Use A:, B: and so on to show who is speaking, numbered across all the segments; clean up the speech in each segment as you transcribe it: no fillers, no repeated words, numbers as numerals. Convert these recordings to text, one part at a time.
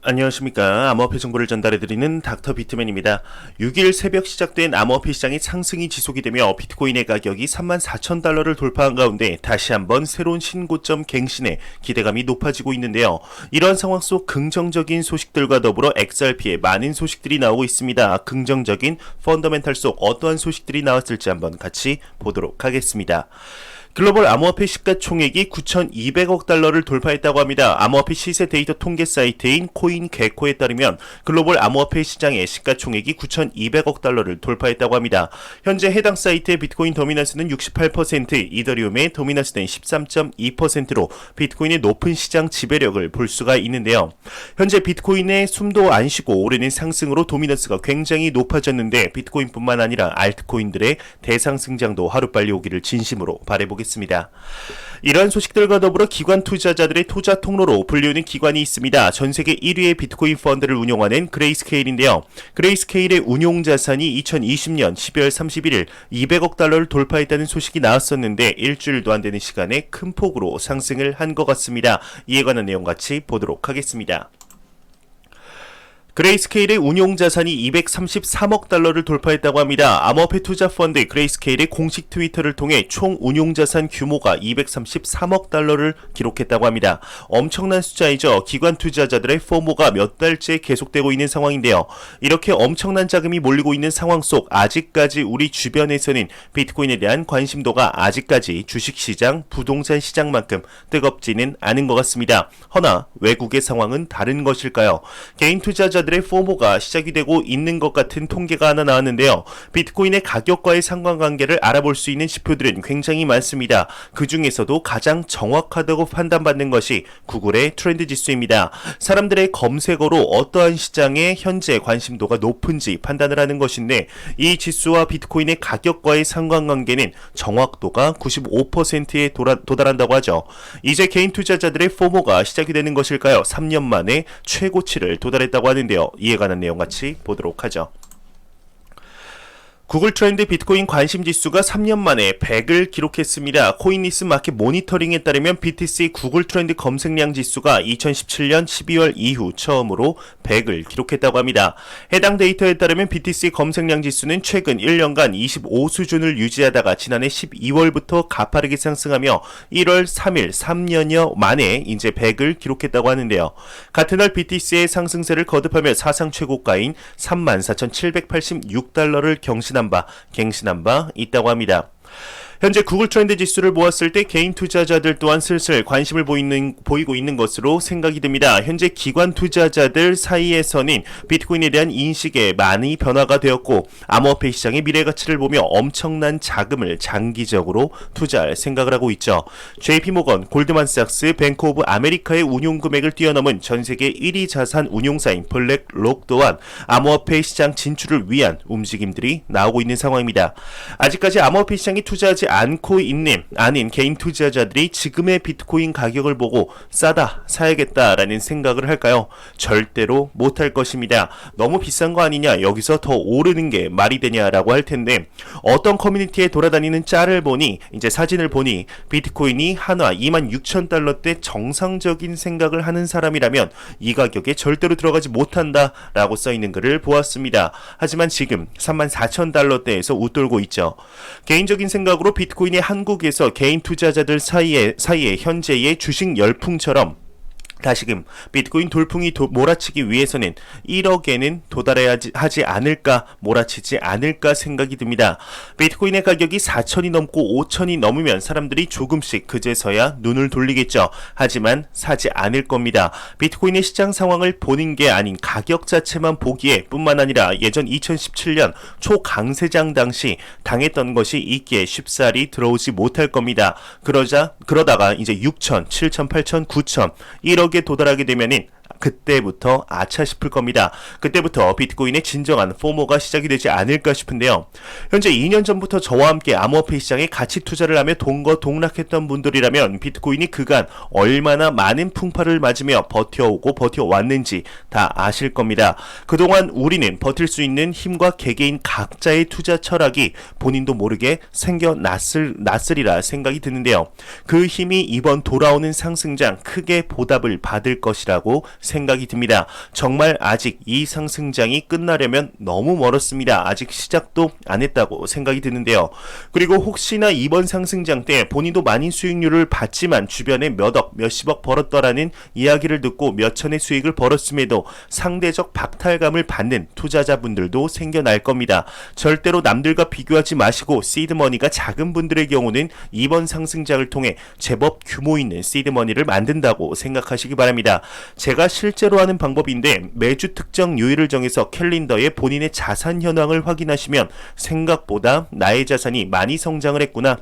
A: 안녕하십니까. 암호화폐 정보를 전달해드리는 닥터 비트맨입니다. 6일 새벽 시작된 암호화폐 시장의 상승이 지속이 되며 비트코인의 가격이 34,000달러를 돌파한 가운데 다시 한번 새로운 신고점 갱신에 기대감이 높아지고 있는데요. 이러한 상황 속 긍정적인 소식들과 더불어 XRP에 많은 소식들이 나오고 있습니다. 긍정적인 펀더멘탈 속 어떠한 소식들이 나왔을지 한번 같이 보도록 하겠습니다. 글로벌 암호화폐 시가총액이 9,200억 달러를 돌파했다고 합니다. 암호화폐 시세 데이터 통계 사이트인 코인게코에 따르면 글로벌 암호화폐 시장의 시가총액이 9,200억 달러를 돌파했다고 합니다. 현재 해당 사이트의 비트코인 도미넌스는 68%, 이더리움의 도미넌스는 13.2%로 비트코인의 높은 시장 지배력을 볼 수가 있는데요. 현재 비트코인의 숨도 안 쉬고 오르는 상승으로 도미넌스가 굉장히 높아졌는데 비트코인뿐만 아니라 알트코인들의 대상승장도 하루빨리 오기를 진심으로 바라보겠습니다. 이러한 소식들과 더불어 기관 투자자들의 투자 통로로 불리우는 기관이 있습니다. 전세계 1위의 비트코인 펀드를 운용하는 그레이스케일인데요. 그레이스케일의 운용 자산이 2020년 12월 31일 200억 달러를 돌파했다는 소식이 나왔었는데 일주일도 안 되는 시간에 큰 폭으로 상승을 한 것 같습니다. 이에 관한 내용 같이 보도록 하겠습니다. 그레이스케일의 운용자산이 233억 달러를 돌파했다고 합니다. 암호화폐 투자 펀드 그레이스케일의 공식 트위터를 통해 총 운용자산 규모가 233억 달러를 기록했다고 합니다. 엄청난 숫자이죠. 기관 투자자들의 포모가 몇 달째 계속되고 있는 상황인데요. 이렇게 엄청난 자금이 몰리고 있는 상황 속 아직까지 우리 주변에서는 비트코인에 대한 관심도가 아직까지 주식시장, 부동산 시장만큼 뜨겁지는 않은 것 같습니다. 허나 외국의 상황은 다른 것일까요? 개인 투자자 들의 포모가 시작이 되고 있는 것 같은 통계가 하나 나왔는데요. 비트코인의 가격과의 상관관계를 알아볼 수 있는 지표들은 굉장히 많습니다. 그 중에서도 가장 정확하다고 판단받는 것이 구글의 트렌드 지수입니다. 사람들의 검색어로 어떠한 시장에 현재 관심도가 높은지 판단을 하는 것인데 이 지수와 비트코인의 가격과의 상관관계는 정확도가 95%에 도달한다고 하죠. 이제 개인 투자자들의 포모가 시작이 되는 것일까요? 3년 만에 최고치를 도달했다고 하는데요. 이에 관한 내용 같이 보도록 하죠. 구글 트렌드 비트코인 관심 지수가 3년 만에 100을 기록했습니다. 코인리스 마켓 모니터링에 따르면 BTC 구글 트렌드 검색량 지수가 2017년 12월 이후 처음으로 100을 기록했다고 합니다. 해당 데이터에 따르면 BTC 검색량 지수는 최근 1년간 25 수준을 유지하다가 지난해 12월부터 가파르게 상승하며 1월 3일 3년여 만에 이제 100을 기록했다고 하는데요. 같은 날 BTC의 상승세를 거듭하며 사상 최고가인 34,786달러를 갱신한 바 있다고 합니다. 현재 구글 트렌드 지수를 보았을 때 개인 투자자들 또한 슬슬 관심을 보이고 있는 것으로 생각이 됩니다. 현재 기관 투자자들 사이에서는 비트코인에 대한 인식에 많이 변화가 되었고 암호화폐 시장의 미래 가치를 보며 엄청난 자금을 장기적으로 투자할 생각을 하고 있죠. JP모건, 골드만삭스, 뱅크 오브 아메리카의 운용 금액을 뛰어넘은 전세계 1위 자산 운용사인 블랙록 또한 암호화폐 시장 진출을 위한 움직임들이 나오고 있는 상황입니다. 아직까지 암호화폐 시장에 투자하지 않고 있는 아닌 개인 투자자들이 지금의 비트코인 가격을 보고 싸다 사야겠다라는 생각을 할까요? 절대로 못할 것입니다. 너무 비싼 거 아니냐, 여기서 더 오르는 게 말이 되냐라고 할 텐데 어떤 커뮤니티에 돌아다니는 짤을 보니 이제 사진을 보니 비트코인이 한화 26,000달러대 정상적인 생각을 하는 사람이라면 이 가격에 절대로 들어가지 못한다라고 써있는 글을 보았습니다. 하지만 지금 34,000달러대에서 웃돌고 있죠. 개인적인 생각으로 비트코인이 한국에서 개인 투자자들 사이에 현재의 주식 열풍처럼 다시금 비트코인 돌풍이 몰아치기 위해서는 1억에는 도달해야 하지 않을까, 몰아치지 않을까 생각이 듭니다. 비트코인의 가격이 4천이 넘고 5천이 넘으면 사람들이 조금씩 그제서야 눈을 돌리겠죠. 하지만 사지 않을 겁니다. 비트코인의 시장 상황을 보는 게 아닌 가격 자체만 보기에 뿐만 아니라 예전 2017년 초강세장 당시 당했던 것이 있기에 쉽사리 들어오지 못할 겁니다. 그러다가 이제 6천, 7천, 8천, 9천, 1억에 도달하게 되면은 그때부터 아차 싶을 겁니다. 그때부터 비트코인의 진정한 포모가 시작이 되지 않을까 싶은데요. 현재 2년 전부터 저와 함께 암호화폐 시장에 가치 투자를 하며 동거동락했던 분들이라면 비트코인이 그간 얼마나 많은 풍파를 맞으며 버텨오고 버텨왔는지 다 아실 겁니다. 그동안 우리는 버틸 수 있는 힘과 개개인 각자의 투자 철학이 본인도 모르게 생겨났으리라 생각이 드는데요. 그 힘이 이번 돌아오는 상승장 크게 보답을 받을 것이라고 생각이 듭니다. 정말 아직 이 상승장이 끝나려면 너무 멀었습니다. 아직 시작도 안 했다고 생각이 드는데요. 그리고 혹시나 이번 상승장 때 본인도 많이 수익률을 받지만 주변에 몇억, 몇십억 벌었더라는 이야기를 듣고 몇천의 수익을 벌었음에도 상대적 박탈감을 받는 투자자분들도 생겨날 겁니다. 절대로 남들과 비교하지 마시고 시드머니가 작은 분들의 경우는 이번 상승장을 통해 제법 규모 있는 시드머니를 만든다고 생각하시기 바랍니다. 제가 실제로 하는 방법인데 매주 특정 요일을 정해서 캘린더에 본인의 자산 현황을 확인하시면 생각보다 나의 자산이 많이 성장을 했구나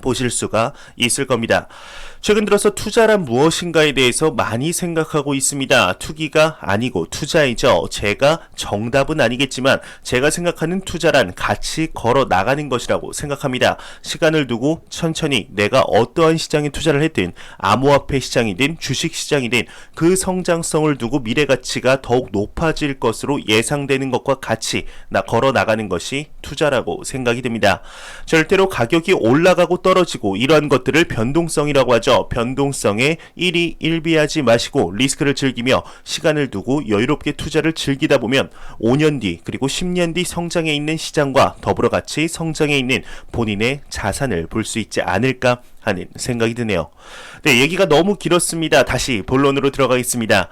A: 보실 수가 있을 겁니다. 최근 들어서 투자란 무엇인가에 대해서 많이 생각하고 있습니다. 투기가 아니고 투자이죠. 제가 정답은 아니겠지만 제가 생각하는 투자란 같이 걸어 나가는 것이라고 생각합니다. 시간을 두고 천천히 내가 어떠한 시장에 투자를 했든 암호화폐 시장이든 주식 시장이든 그 성장성을 두고 미래 가치가 더욱 높아질 것으로 예상되는 것과 같이 걸어 나가는 것이 투자라고 생각이 듭니다. 절대로 가격이 올라가고 떨어지고 이러한 것들을 변동성이라고 하죠. 변동성에 일희일비하지 마시고 리스크를 즐기며 시간을 두고 여유롭게 투자를 즐기다 보면 5년 뒤 그리고 10년 뒤 성장해 있는 시장과 더불어 같이 성장해 있는 본인의 자산을 볼 수 있지 않을까 하는 생각이 드네요. 네, 얘기가 너무 길었습니다. 다시 본론으로 들어가겠습니다.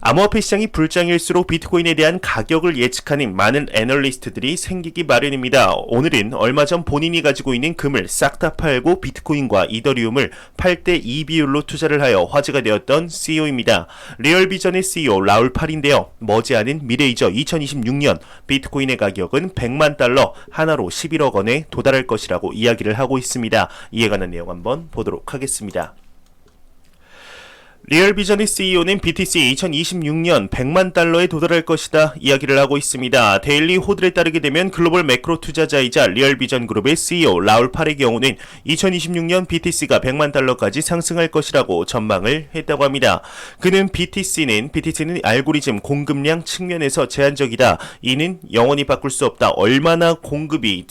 A: 암호화폐 시장이 불장일수록 비트코인에 대한 가격을 예측하는 많은 애널리스트들이 생기기 마련입니다. 오늘은 얼마 전 본인이 가지고 있는 금을 싹 다 팔고 비트코인과 이더리움을 8대2 비율로 투자를 하여 화제가 되었던 CEO입니다. 리얼비전의 CEO 라울 팔인데요. 머지않은 미래이죠. 2026년 비트코인의 가격은 100만 달러 하나로 11억 원에 도달할 것이라고 이야기를 하고 있습니다. 이에 관한 내용 한번 보도록 하겠습니다. 리얼비전의 CEO는 BTC 2026년 100만 달러에 도달할 것이다 이야기를 하고 있습니다. 데일리 호들에 따르게 되면 글로벌 매크로 투자자이자 리얼비전 그룹의 CEO 라울 팔의 경우는 2026년 BTC가 100만 달러까지 상승할 것이라고 전망을 했다고 합니다. 그는 BTC는 알고리즘 공급량 측면에서 제한적이다. 이는 영원히 바꿀 수 없다. 얼마나 공급이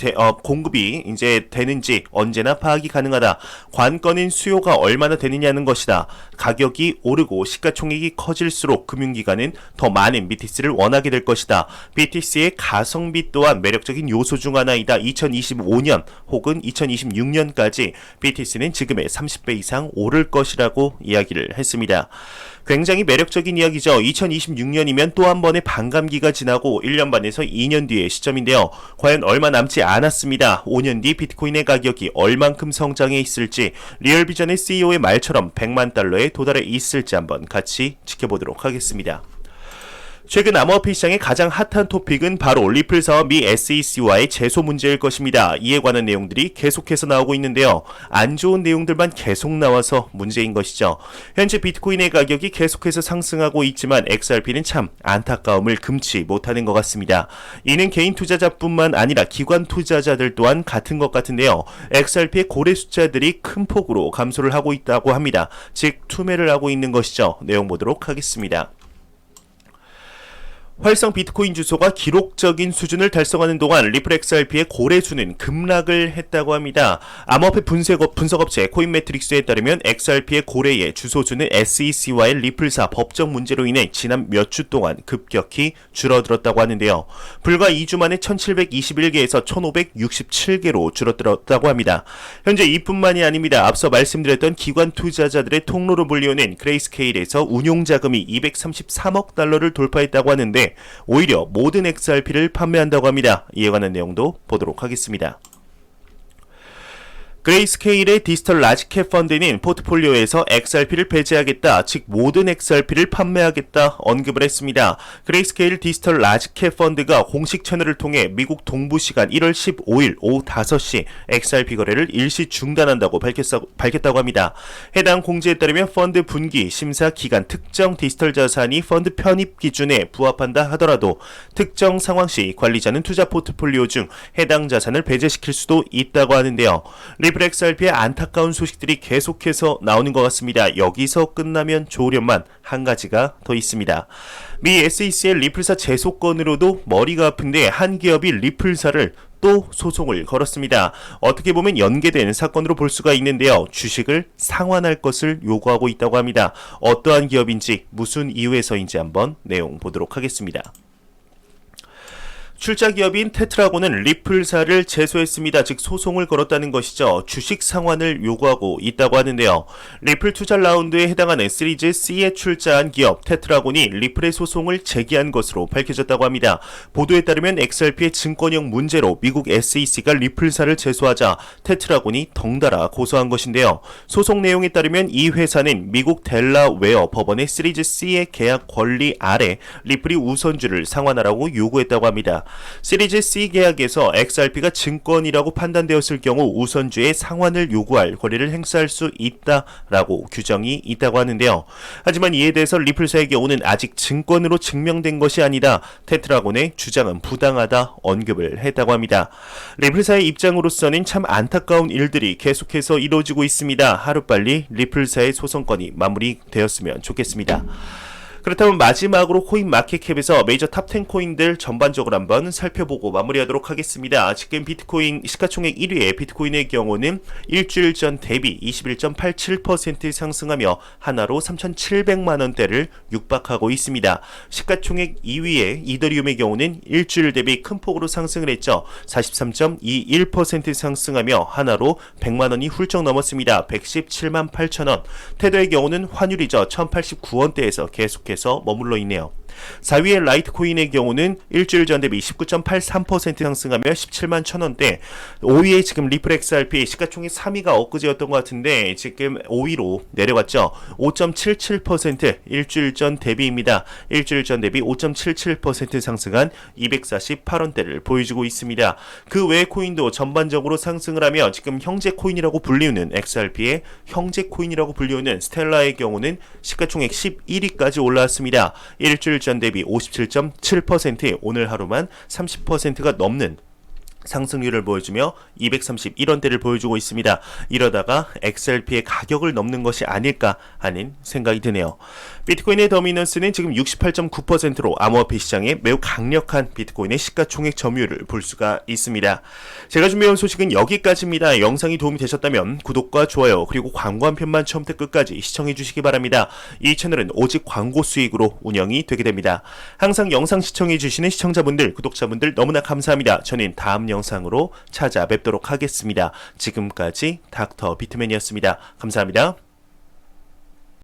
A: 이제 되는지 언제나 파악이 가능하다. 관건은 수요가 얼마나 되느냐는 것이다. 가격이 오르고 시가총액이 커질수록 금융기관은 더 많은 BTC를 원하게 될 것이다. BTC의 가성비 또한 매력적인 요소 중 하나이다. 2025년 혹은 2026년까지 BTC는 지금의 30배 이상 오를 것이라고 이야기를 했습니다. 굉장히 매력적인 이야기죠. 2026년이면 또 한 번의 반감기가 지나고 1년 반에서 2년 뒤의 시점인데요. 과연 얼마 남지 않았습니다. 5년 뒤 비트코인의 가격이 얼만큼 성장해 있을지 리얼비전의 CEO의 말처럼 100만 달러에 도달해 있을지 한번 같이 지켜보도록 하겠습니다. 최근 암호화폐 시장의 가장 핫한 토픽은 바로 리플사와 미 SEC와의 제소 문제일 것입니다. 이에 관한 내용들이 계속해서 나오고 있는데요. 안 좋은 내용들만 계속 나와서 문제인 것이죠. 현재 비트코인의 가격이 계속해서 상승하고 있지만 XRP는 참 안타까움을 금치 못하는 것 같습니다. 이는 개인 투자자뿐만 아니라 기관 투자자들 또한 같은 것 같은데요. XRP의 고래 숫자들이 큰 폭으로 감소를 하고 있다고 합니다. 즉 투매를 하고 있는 것이죠. 내용 보도록 하겠습니다. 활성 비트코인 주소가 기록적인 수준을 달성하는 동안 리플 XRP의 고래수는 급락을 했다고 합니다. 암호화폐 분석업체 코인매트릭스에 따르면 XRP의 고래의 주소수는 SEC와의 리플사 법적 문제로 인해 지난 몇 주 동안 급격히 줄어들었다고 하는데요. 불과 2주 만에 1721개에서 1567개로 줄어들었다고 합니다. 현재 이뿐만이 아닙니다. 앞서 말씀드렸던 기관 투자자들의 통로로 불리우는 그레이스케일에서 운용자금이 233억 달러를 돌파했다고 하는데 오히려 모든 XRP를 판매한다고 합니다. 이에 관한 내용도 보도록 하겠습니다. 그레이스케일의 디지털 라지캡 펀드는 포트폴리오에서 XRP를 배제하겠다, 즉 모든 XRP를 판매하겠다 언급을 했습니다. 그레이스케일 디지털 라지캡 펀드가 공식 채널을 통해 미국 동부 시간 1월 15일 오후 5시 XRP 거래를 일시 중단한다고 밝혔다고 합니다. 해당 공지에 따르면 펀드 분기 심사 기간 특정 디지털 자산이 펀드 편입 기준에 부합한다 하더라도 특정 상황 시 관리자는 투자 포트폴리오 중 해당 자산을 배제시킬 수도 있다고 하는데요. 리플 XRP의 안타까운 소식들이 계속해서 나오는 것 같습니다. 여기서 끝나면 좋으련만 한 가지가 더 있습니다. 미 SEC의 리플사 제소건으로도 머리가 아픈데 한 기업이 리플사를 또 소송을 걸었습니다. 어떻게 보면 연계된 사건으로 볼 수가 있는데요. 주식을 상환할 것을 요구하고 있다고 합니다. 어떠한 기업인지 무슨 이유에서인지 한번 내용 보도록 하겠습니다. 출자 기업인 테트라곤은 리플사를 제소했습니다. 즉 소송을 걸었다는 것이죠. 주식 상환을 요구하고 있다고 하는데요. 리플 투자 라운드에 해당하는 시리즈 C에 출자한 기업 테트라곤이 리플의 소송을 제기한 것으로 밝혀졌다고 합니다. 보도에 따르면 XRP의 증권형 문제로 미국 SEC가 리플사를 제소하자 테트라곤이 덩달아 고소한 것인데요. 소송 내용에 따르면 이 회사는 미국 델라웨어 법원의 시리즈 C의 계약 권리 아래 리플이 우선주를 상환하라고 요구했다고 합니다. 시리즈 C 계약에서 XRP가 증권이라고 판단되었을 경우 우선주의 상환을 요구할 권리를 행사할 수 있다라고 규정이 있다고 하는데요. 하지만 이에 대해서 리플사의 경우는 아직 증권으로 증명된 것이 아니다. 테트라곤의 주장은 부당하다 언급을 했다고 합니다. 리플사의 입장으로서는 참 안타까운 일들이 계속해서 이루어지고 있습니다. 하루빨리 리플사의 소송건이 마무리되었으면 좋겠습니다. 그렇다면 마지막으로 코인마켓캡에서 메이저 탑10 코인들 전반적으로 한번 살펴보고 마무리하도록 하겠습니다. 지금 비트코인 시가총액 1위의 비트코인의 경우는 일주일 전 대비 21.87% 상승하며 하나로 3,700만원대를 육박하고 있습니다. 시가총액 2위의 이더리움의 경우는 일주일 대비 큰 폭으로 상승을 했죠. 43.21% 상승하며 하나로 100만원이 훌쩍 넘었습니다. 117만 8천원. 테더의 경우는 환율이죠. 1089원대에서 계속해서 머물러 있네요. 4위의 라이트코인의 경우는 일주일 전 대비 19.83% 상승하며 17만 1000원대. 5위의 지금 리플 XRP 시가총액 3위가 엊그제였던 것 같은데 지금 5위로 내려왔죠. 5.77% 일주일 전 대비입니다. 일주일 전 대비 5.77% 상승한 248원대를 보여주고 있습니다. 그 외의 코인도 전반적으로 상승을 하며 지금 형제 코인이라고 불리우는 XRP의 형제 코인이라고 불리우는 스텔라의 경우는 시가총액 11위까지 올라왔습니다. 일주일 전 대비 57.7% 오늘 하루만 30%가 넘는 상승률을 보여주며 231원대를 보여주고 있습니다. 이러다가 XRP의 가격을 넘는 것이 아닐까 하는 생각이 드네요. 비트코인의 더미넌스는 지금 68.9%로 암호화폐 시장에 매우 강력한 비트코인의 시가총액 점유율을 볼 수가 있습니다. 제가 준비해온 소식은 여기까지입니다. 영상이 도움이 되셨다면 구독과 좋아요 그리고 광고 한 편만 처음부터 끝까지 시청해 주시기 바랍니다. 이 채널은 오직 광고 수익으로 운영이 되게 됩니다. 항상 영상 시청해 주시는 시청자분들, 구독자분들 너무나 감사합니다. 저는 다음 영상으로 찾아뵙도록 하겠습니다. 지금까지 닥터 비트맨이었습니다. 감사합니다.